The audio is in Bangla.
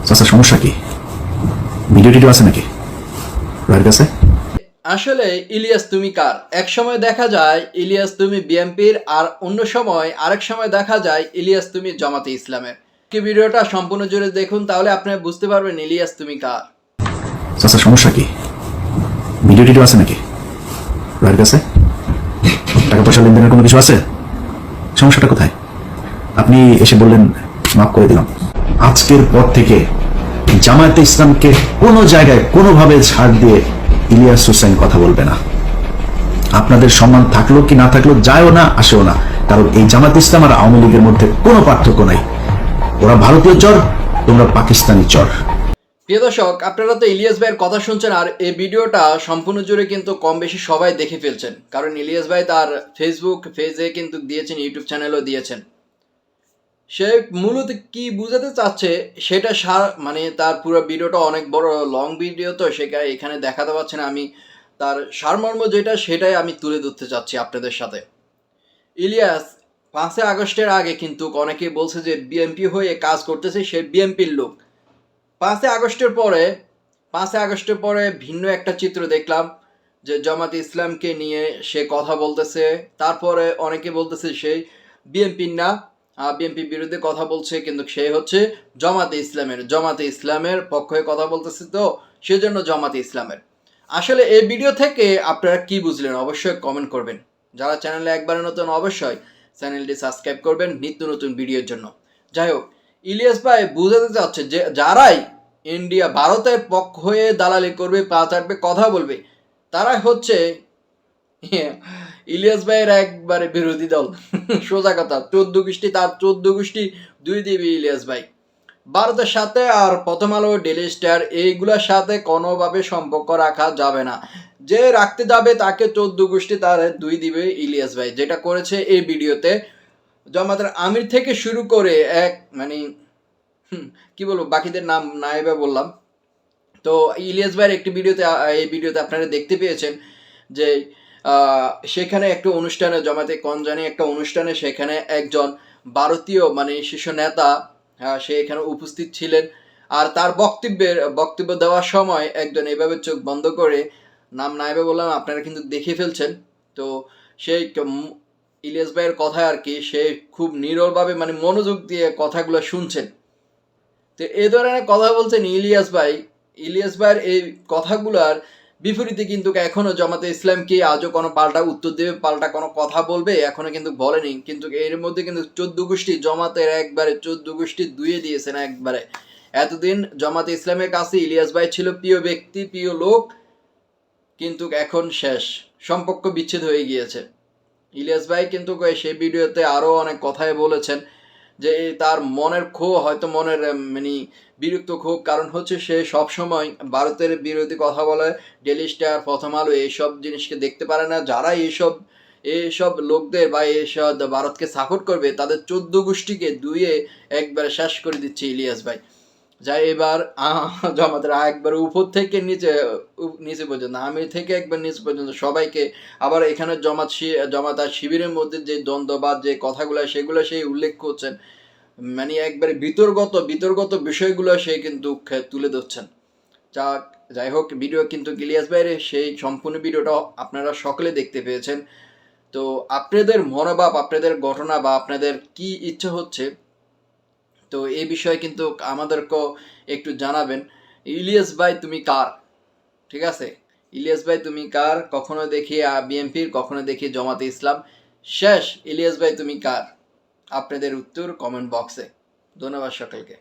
চাচা সমস্যা কি? ভিডিও টিডিও আছে নাকি রায়ের কাছে? আসলে ইলিয়াস তুমি কার? এক সময় দেখা যায় ইলিয়াস তুমি বিএনপির, আর অন্য সময় আরেক সময় দেখা যায় ইলিয়াস তুমি জামাতে ইসলামের। কি ভিডিওটা সম্পূর্ণ জুড়ে দেখুন, তাহলে আপনি বুঝতে পারবেন ইলিয়াস তুমি কার। চাচা সমস্যা কি? ভিডিও টিডিও আছে নাকি রায়ের কাছে? টাকা পয়সা লেনদেনের কোনো কিছু আছে? সমস্যাটা কোথায়? আপনি এসে বললেন মাফ করে দিলাম। আজকের পর থেকে জামায়াতে ইসলামকে কোনো জায়গায় কোনোভাবে ছাড় দিয়ে ইলিয়াস হোসেন কথা বলবে না। আপনাদের সম্মান থাকলো কি না থাকলো যায়ও না আসেও না, কারণ এই জামায়াতে ইসলাম আর আওয়ামী লীগের মধ্যে কোনো পার্থক্য নাই। ওরা ভারতীয় চর, তোমরা পাকিস্তানি চর। প্রিয় দর্শক, আপনারা তো ইলিয়াস ভাইয়ের কথা শুনছেন, আর এই ভিডিওটা সম্পূর্ণ জুড়ে কিন্তু কম বেশি সবাই দেখে ফেলছেন, কারণ ইলিয়াস ভাই তার ফেসবুক পেজে কিন্তু দিয়েছেন, ইউটিউব চ্যানেলও দিয়েছেন। সে মূলত কি বুঝাতে চাচ্ছে সেটা মানে তার পুরো ভিডিওটা অনেক বড় লং ভিডিও, তো সেখানে এখানে দেখাতে পারছে না। আমি তার সারমর্ম যেটা সেটাই আমি তুলে ধরতে চাচ্ছি আপনাদের সাথে। ইলিয়াস 5 আগস্টের আগে কিন্তু অনেকেই বলছে যে বিএনপি হয়ে কাজ করতেছে, সে বিএনপির লোক। 5 আগস্টের পরে 5 আগস্টের পরে ভিন্ন একটা চিত্র দেখলাম, যে জামাতে ইসলামকে নিয়ে সে কথা বলতেছে। তারপরে অনেকে বলতেছে সেই বিএনপির না, বিএনপির বিরুদ্ধে কথা বলছে, কিন্তু সে হচ্ছে জামাতে ইসলামের পক্ষে কথা বলতেছে, তো সেজন্য জামাতে ইসলামের। আসলে এই ভিডিও থেকে আপনারা কি বুঝলেন অবশ্যই কমেন্ট করবেন। যারা চ্যানেলে একবারে নতুন অবশ্যই চ্যানেলটি সাবস্ক্রাইব করবেন নিত্য নতুন ভিডিওর জন্য। যাই হোক, ইলিয়াস ভাই বুঝাতে চাচ্ছে যে যারাই ভারতের পক্ষ হয়ে দালালি করবে, পা চাটবে, কথা বলবে, তারাই হচ্ছে ইলিয়াস ভাইয়ের একবারে বিরোধী দল। সোজা কথা, 14 গোষ্ঠী, তার 14 গোষ্ঠী দুই দিবি ইলিয়াস ভাই। ভারতের সাথে আর প্রথম আলো, ডেইলি স্টার এইগুলোর সাথে কোনোভাবে সম্পর্ক রাখা যাবে না। যে রাখতে যাবে তাকে 14 গোষ্ঠী তার দুই দিবে ইলিয়াস ভাই, যেটা করেছে এই ভিডিওতে। জামাতের আমির থেকে শুরু করে এক মানে কি বলবো, বাকিদের নাম নাইবে বললাম। তো ইলিয়াস ভাইয়ের একটি ভিডিওতে, এই ভিডিওতে আপনারা দেখতে পেয়েছেন যে সেখানে একটা অনুষ্ঠানে, জামাতে জানি একটা অনুষ্ঠানে, সেখানে একজন ভারতীয় মানে শীর্ষ নেতা সে এখানে উপস্থিত ছিলেন। আর তার বক্তব্য দেওয়ার সময় একজন এভাবে চোখ বন্ধ করে, নাম নাইবে বললাম, আপনারা কিন্তু দেখে ফেলছেন। তো সেই ইলিয়াস ভাইয়ের কথা আর কি, সে খুব নীরবভাবে মানে মনোযোগ দিয়ে কথাগুলো শুনছেন। তো এই ধরনের কথা বলছেন ইলিয়াস ভাইয়ের এই কথাগুলার বিপরীতে কিন্তু এখনো জামাতে ইসলাম কি আজও কোনো পাল্টা উত্তর দেবে, পাল্টা কোনো কথা বলবে এখনো কিন্তু বলেনি। কিন্তু এর মধ্যে কিন্তু 14 গোষ্ঠী জামাতের একবারে 14 গোষ্ঠী ধুয়ে দিয়েছেন একবারে। এতদিন জামাতে ইসলামের কাছে ইলিয়াস ভাই ছিল প্রিয় ব্যক্তি, প্রিয় লোক, কিন্তু এখন শেষ, সম্পর্ক বিচ্ছেদ হয়ে গিয়েছে। ইলিয়াস ভাই কিন্তু সেই ভিডিওতে আরও অনেক কথাই বলেছেন যে তার মনের ক্ষোভ, হয়তো মনের মানে বিরক্ত ক্ষোভ, কারণ হচ্ছে সে সবসময় ভারতের বিরোধী কথা বলে, ডেইলি স্টার, প্রথম আলো এইসব জিনিসকে দেখতে পারে না। যারা এইসব লোকদের বা এইসব ভারতকে সাপোর্ট করবে তাদের 14 গোষ্ঠীকে ধুয়ে একবারে শেষ করে দিচ্ছে ইলিয়াস ভাই। যা এবার জামাতের একবার উপর থেকে নিচে পর্যন্ত, আমির থেকে একবার নিচে পর্যন্ত সবাইকে, আবার এখানে জমাত আর শিবিরের মধ্যে যে দ্বন্দ্ব বা যে কথাগুলো সেগুলো সেই উল্লেখ করছেন, মানে একবারে বিতর্গত বিষয়গুলো সে কিন্তু তুলে ধরছেন। যা যাই হোক, ভিডিও কিন্তু ইলিয়াস ভাইয়ের সেই সম্পূর্ণ ভিডিওটা আপনারা সকলে দেখতে পেয়েছেন। তো আপনাদের মনোভাব, আপনাদের ঘটনা বা আপনাদের কি ইচ্ছা হচ্ছে, তো এই বিষয়ে কিন্তু আমাদেরকেও একটু জানাবেন। ইলিয়াস ভাই তুমি কার? ঠিক আছে, ইলিয়াস ভাই তুমি কার? কখনো দেখি বিএনপির, কখনো দেখি জামাতে ইসলাম। শেষ, ইলিয়াস ভাই তুমি কার? আপনাদের উত্তর কমেন্ট বক্সে। ধন্যবাদ সকলকে।